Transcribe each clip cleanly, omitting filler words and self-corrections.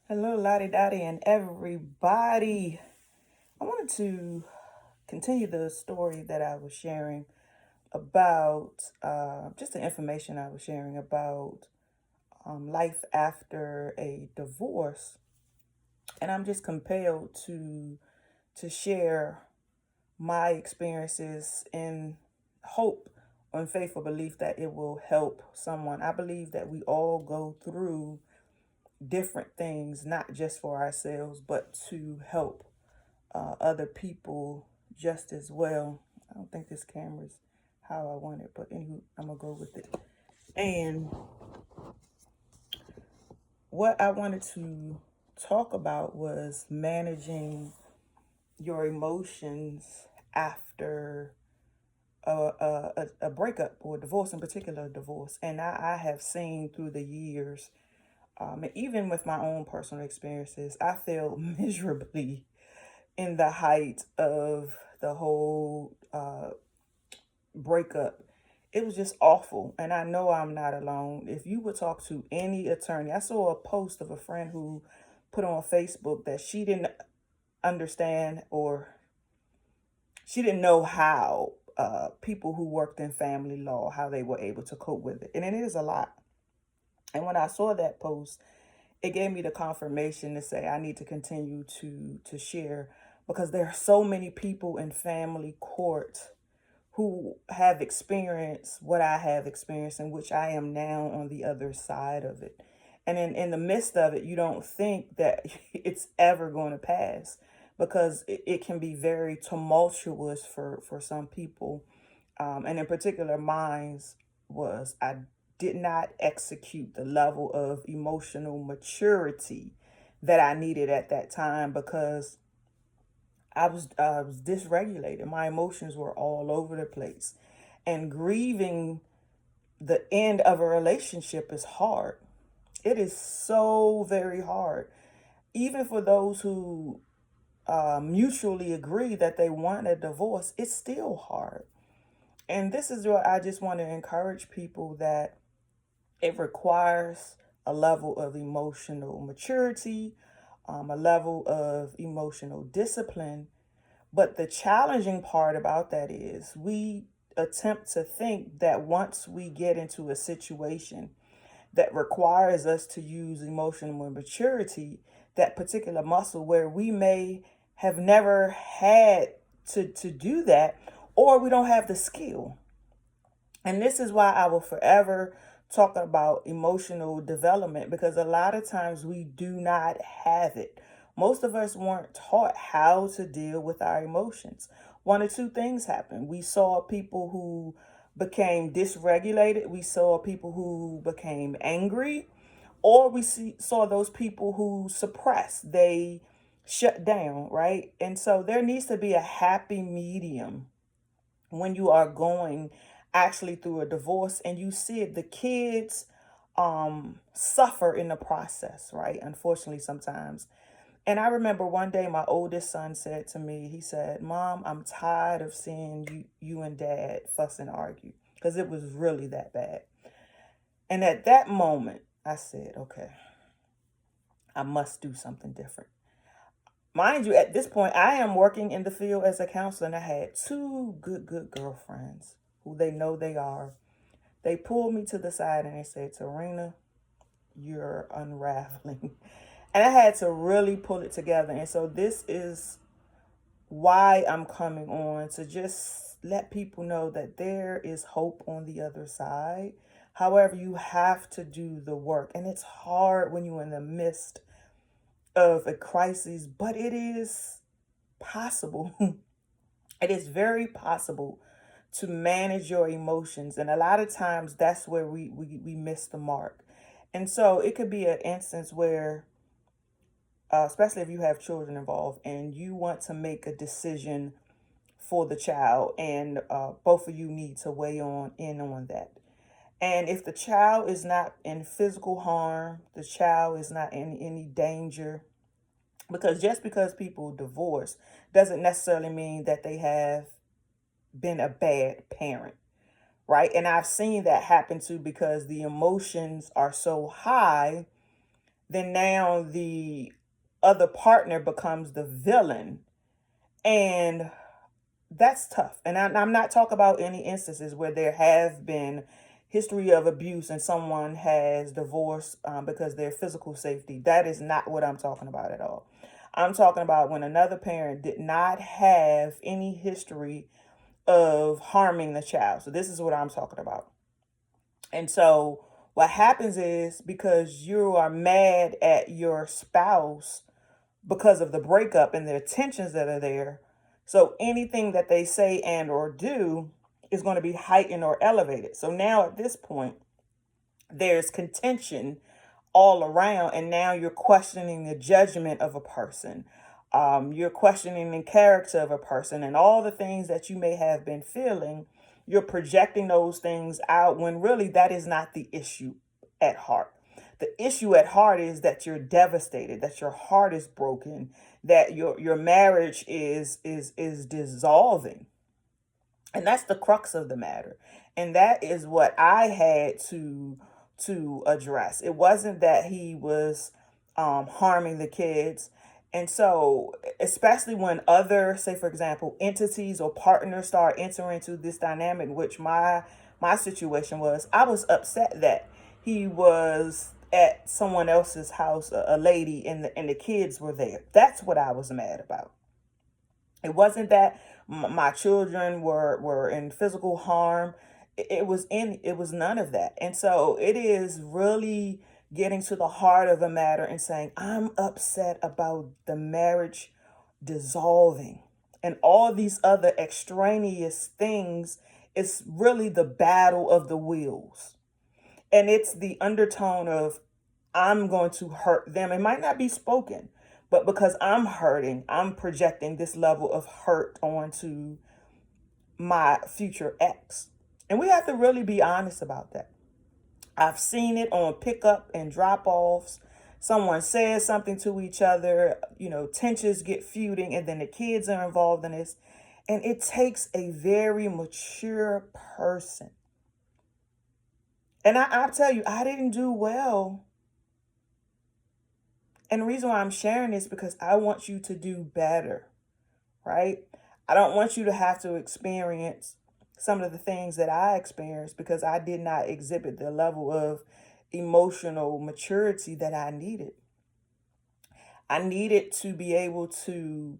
Hello, Lottie Dottie, and everybody. I wanted to continue the story that I was sharing about just the information I was sharing about life after a divorce, and I'm just compelled to share my experiences in hope and faithful belief that it will help someone. I believe that we all go through different things, not just for ourselves, but to help other people just as well. I don't think this camera's how I want it, but anywho, I'm gonna go with it. And what I wanted to talk about was managing your emotions after a breakup or divorce, in particular, divorce. And I have seen through the years, and even with my own personal experiences, I failed miserably in the height of the whole breakup. It was just awful. And I know I'm not alone. If you would talk to any attorney, I saw a post of a friend who put on Facebook that she didn't understand, or she didn't know how people who worked in family law, how they were able to cope with it. And it is a lot. And when I saw that post, it gave me the confirmation to say I need to continue to share, because there are so many people in family court who have experienced what I have experienced, in which I am now on the other side of it. And in the midst of it, you don't think that it's ever going to pass, because it can be very tumultuous for some people. And in particular, mine's was I did not execute the level of emotional maturity that I needed at that time, because I was dysregulated. My emotions were all over the place. And grieving the end of a relationship is hard. It is so very hard. Even for those who mutually agree that they want a divorce, it's still hard. And this is what I just want to encourage people, that it requires a level of emotional maturity, a level of emotional discipline. But the challenging part about that is we attempt to think that once we get into a situation that requires us to use emotional maturity, that particular muscle where we may have never had to do that, or we don't have the skill. And this is why I will forever talk about emotional development, because a lot of times we do not have it. Most of us weren't taught how to deal with our emotions. One or two things happened. We saw people who became dysregulated, we saw people who became angry, or saw those people who suppressed, they shut down, right? And so there needs to be a happy medium when you are going actually through a divorce, and you see it, the kids suffer in the process, right? Unfortunately, sometimes. And I remember one day my oldest son said to me, he said, "Mom, I'm tired of seeing you and Dad fuss and argue," because it was really that bad. And at that moment, I said, okay, I must do something different. Mind you, at this point, I am working in the field as a counselor, and I had two good girlfriends who they know they are. They pulled me to the side and they said, "Tarina, you're unraveling." And I had to really pull it together. And so this is why I'm coming on, to just let people know that there is hope on the other side. However, you have to do the work. And it's hard when you're in the midst of a crisis, but it is possible. It is very possible to manage your emotions. And a lot of times that's where we miss the mark. And so it could be an instance where, especially if you have children involved and you want to make a decision for the child, and both of you need to weigh on in on that. And if the child is not in physical harm, the child is not in any danger, because just because people divorce doesn't necessarily mean that they have been a bad parent, right? And I've seen that happen too, because the emotions are so high then now the other partner becomes the villain. And that's tough. And I'm not talking about any instances where there have been history of abuse and someone has divorced because their physical safety. That is not what I'm talking about at all. I'm talking about when another parent did not have any history of harming the child. So this is what I'm talking about. And so what happens is, because you are mad at your spouse because of the breakup and the tensions that are there, so anything that they say and or do is going to be heightened or elevated. So now at this point, there's contention all around, and now you're questioning the judgment of a person. You're questioning the character of a person, and all the things that you may have been feeling, you're projecting those things out when really that is not the issue at heart. The issue at heart is that you're devastated, that your heart is broken, that your marriage is dissolving. And that's the crux of the matter. And that is what I had to address. It wasn't that he was harming the kids. And so, especially when other, say for example, entities or partners start entering into this dynamic, which my situation was, I was upset that he was at someone else's house, a lady, and the kids were there. That's what I was mad about. It wasn't that my children were in physical harm. It was none of that. And so it is really getting to the heart of the matter and saying, I'm upset about the marriage dissolving and all these other extraneous things. It's really the battle of the wills. And it's the undertone of, I'm going to hurt them. It might not be spoken, but because I'm hurting, I'm projecting this level of hurt onto my future ex. And we have to really be honest about that. I've seen it on pickup and drop offs. Someone says something to each other, tensions get feuding, and then the kids are involved in this. And it takes a very mature person. And I'll tell you, I didn't do well. And the reason why I'm sharing this because I want you to do better, right? I don't want you to have to experience some of the things that I experienced because I did not exhibit the level of emotional maturity that I needed. I needed to be able to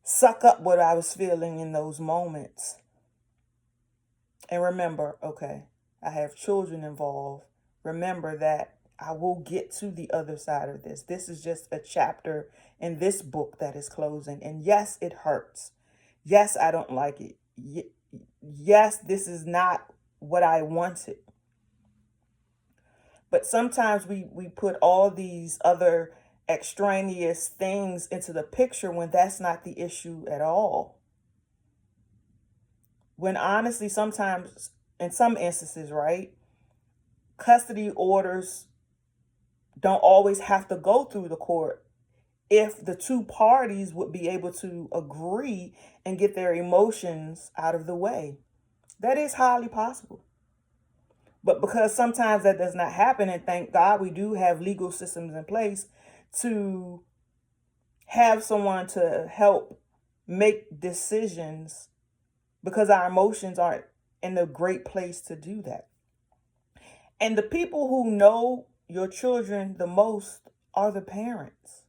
suck up what I was feeling in those moments. And remember, okay, I have children involved. Remember that I will get to the other side of this. This is just a chapter in this book that is closing. And yes, it hurts. Yes, I don't like it. Yes, this is not what I wanted. But sometimes we put all these other extraneous things into the picture when that's not the issue at all. When honestly, sometimes, in some instances, right, custody orders don't always have to go through the court if the two parties would be able to agree and get their emotions out of the way. That is highly possible. But because sometimes that does not happen, and thank God we do have legal systems in place to have someone to help make decisions, because our emotions aren't in a great place to do that. And the people who know your children the most are the parents.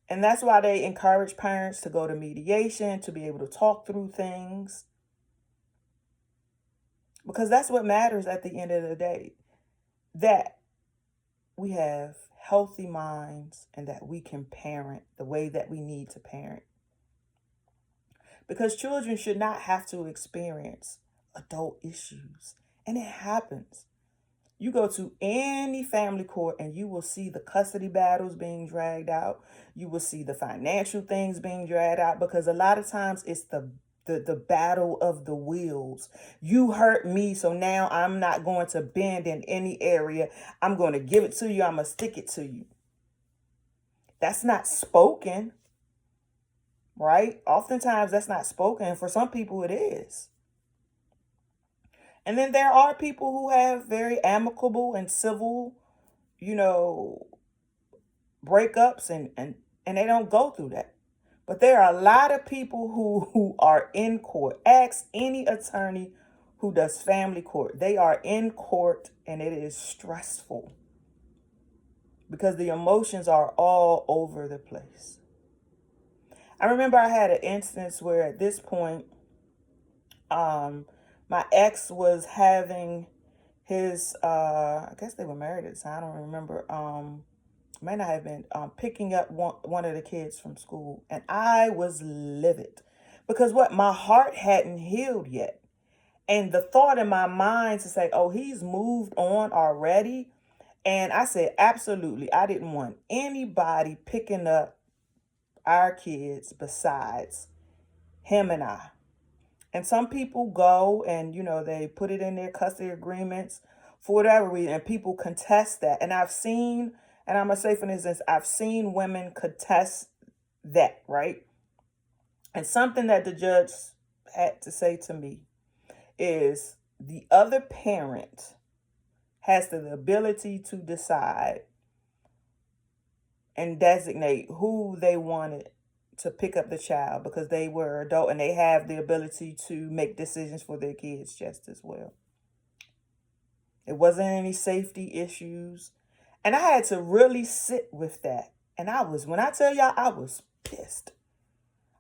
And that's why they encourage parents to go to mediation, to be able to talk through things. Because that's what matters at the end of the day. That we have healthy minds and that we can parent the way that we need to parent. Because children should not have to experience adult issues. And it happens. You go to any family court and you will see the custody battles being dragged out. You will see the financial things being dragged out because a lot of times it's the battle of the wills. You hurt me, so now I'm not going to bend in any area. I'm going to give it to you. I'm going to stick it to you. That's not spoken, right? Oftentimes that's not spoken. For some people it is. And then there are people who have very amicable and civil, you know, breakups and they don't go through that. But there are a lot of people who are in court. Ask any attorney who does family court. They are in court and it is stressful because the emotions are all over the place. I remember I had an instance where at this point, my ex was having his I guess they were married at the time, I don't remember. May not have been picking up one of the kids from school, and I was livid because what my heart hadn't healed yet. And the thought in my mind to say, oh, he's moved on already. And I said, absolutely. I didn't want anybody picking up our kids besides him and I. And some people go and, they put it in their custody agreements for whatever reason, and people contest that. And I've seen, and I'm going to say for instance, I've seen women contest that, right? And something that the judge had to say to me is the other parent has the ability to decide and designate who they wanted to pick up the child because they were adult and they have the ability to make decisions for their kids just as well. It wasn't any safety issues. And I had to really sit with that. And when I tell y'all, I was pissed.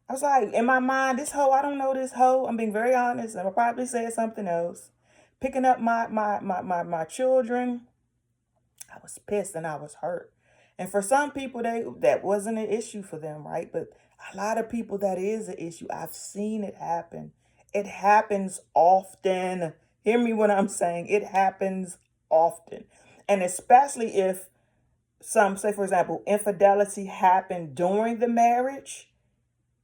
I was like, in my mind, this hoe, I don't know this hoe. I'm being very honest. And I probably said something else. Picking up my children. I was pissed and I was hurt. And for some people, that wasn't an issue for them, right? But a lot of people, that is an issue. I've seen it happen. It happens often. Hear me when I'm saying it happens often. And especially if say, for example, infidelity happened during the marriage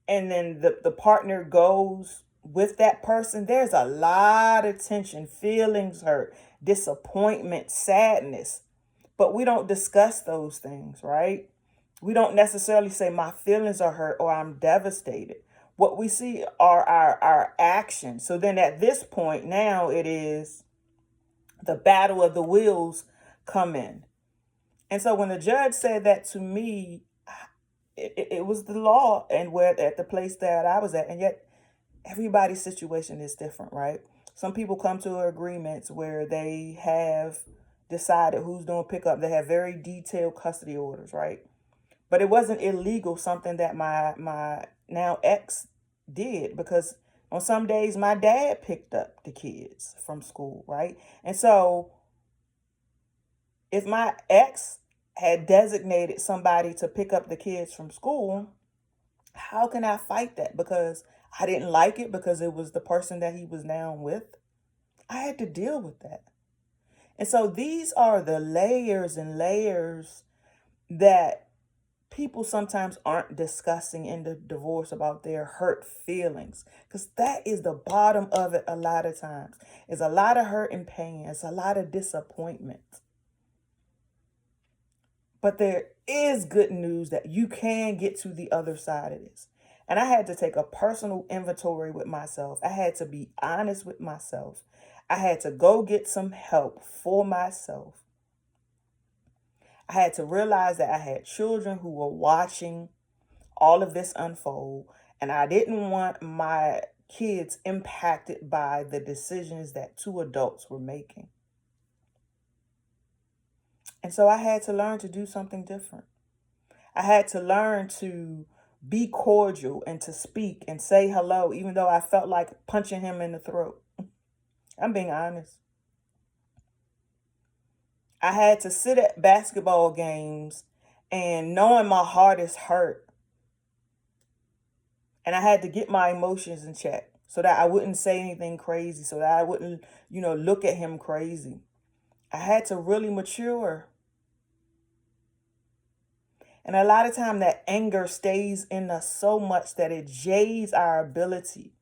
and then the partner goes with that person, there's a lot of tension, feelings hurt, disappointment, sadness. But we don't discuss those things, right? We don't necessarily say my feelings are hurt or I'm devastated. What we see are our actions. So then at this point, now it is the battle of the wills come in. And so when the judge said that to me, it was the law and where at the place that I was at. And yet everybody's situation is different, right? Some people come to agreements where they have decided who's doing pickup. They have very detailed custody orders, right? But it wasn't illegal, something that my now ex did, because on some days my dad picked up the kids from school, right? And so if my ex had designated somebody to pick up the kids from school, how can I fight that? Because I didn't like it because it was the person that he was now with. I had to deal with that. And so these are the layers and layers that people sometimes aren't discussing in the divorce about their hurt feelings. Because that is the bottom of it a lot of times. It's a lot of hurt and pain. It's a lot of disappointment. But there is good news that you can get to the other side of this. And I had to take a personal inventory with myself. I had to be honest with myself. I had to go get some help for myself. I had to realize that I had children who were watching all of this unfold, and I didn't want my kids impacted by the decisions that two adults were making. And so I had to learn to do something different. I had to learn to be cordial and to speak and say hello, even though I felt like punching him in the throat. I'm being honest. I had to sit at basketball games and knowing my heart is hurt. And I had to get my emotions in check so that I wouldn't say anything crazy, so that I wouldn't, look at him crazy. I had to really mature. And a lot of time that anger stays in us so much that it jades our ability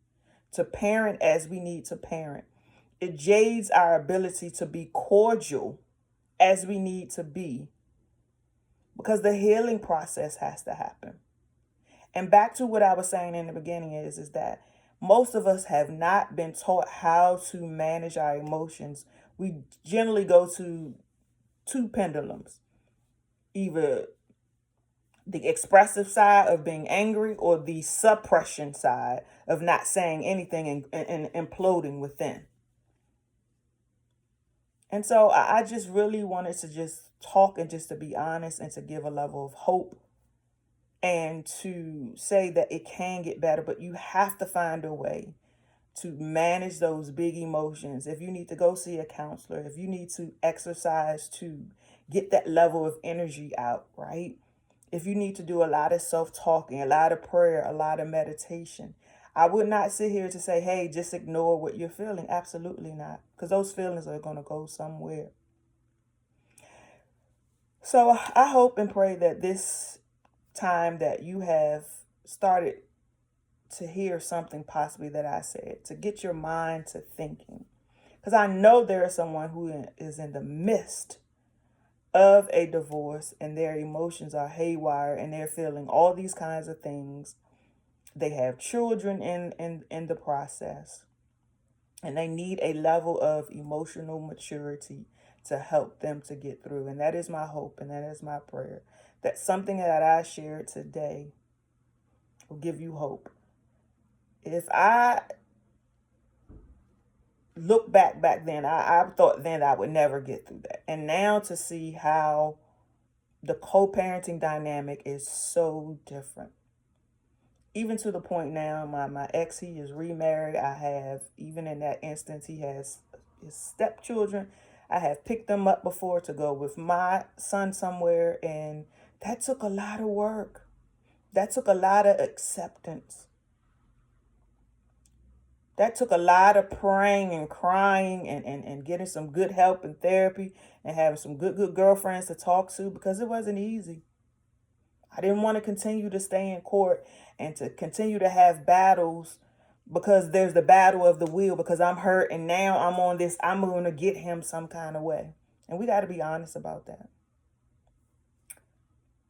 to parent as we need to parent. It jades our ability to be cordial as we need to be, because the healing process has to happen. And back to what I was saying in the beginning is that most of us have not been taught how to manage our emotions. We generally go to two pendulums. either the expressive side of being angry or the suppression side of not saying anything and imploding within. And so I just really wanted to just talk and just to be honest and to give a level of hope and to say that it can get better, but you have to find a way to manage those big emotions. If you need to go see a counselor, if you need to exercise to get that level of energy out, right? If you need to do a lot of self-talking, a lot of prayer, a lot of meditation, I would not sit here to say, hey, just ignore what you're feeling. Absolutely not. Because those feelings are going to go somewhere. So I hope and pray that this time that you have started to hear something possibly that I said, to get your mind to thinking. Because I know there is someone who is in the midst of a divorce and their emotions are haywire and they're feeling all these kinds of things. They have children in the process, and they need a level of emotional maturity to help them to get through. And that is my hope and that is my prayer, that something that I shared today will give you hope. If I look back then, I thought then I would never get through that. And now to see how the co-parenting dynamic is so different. Even to the point now, my ex, he is remarried. I have, even in that instance, he has his stepchildren. I have picked them up before to go with my son somewhere. And that took a lot of work. That took a lot of acceptance. That took a lot of praying and crying and getting some good help and therapy and having some good girlfriends to talk to, because it wasn't easy. I didn't want to continue to stay in court and to continue to have battles, because there's the battle of the will, because I'm hurt and now I'm on this, I'm going to get him some kind of way. And we got to be honest about that.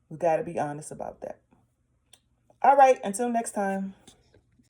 We got to be honest about that. All right, until next time.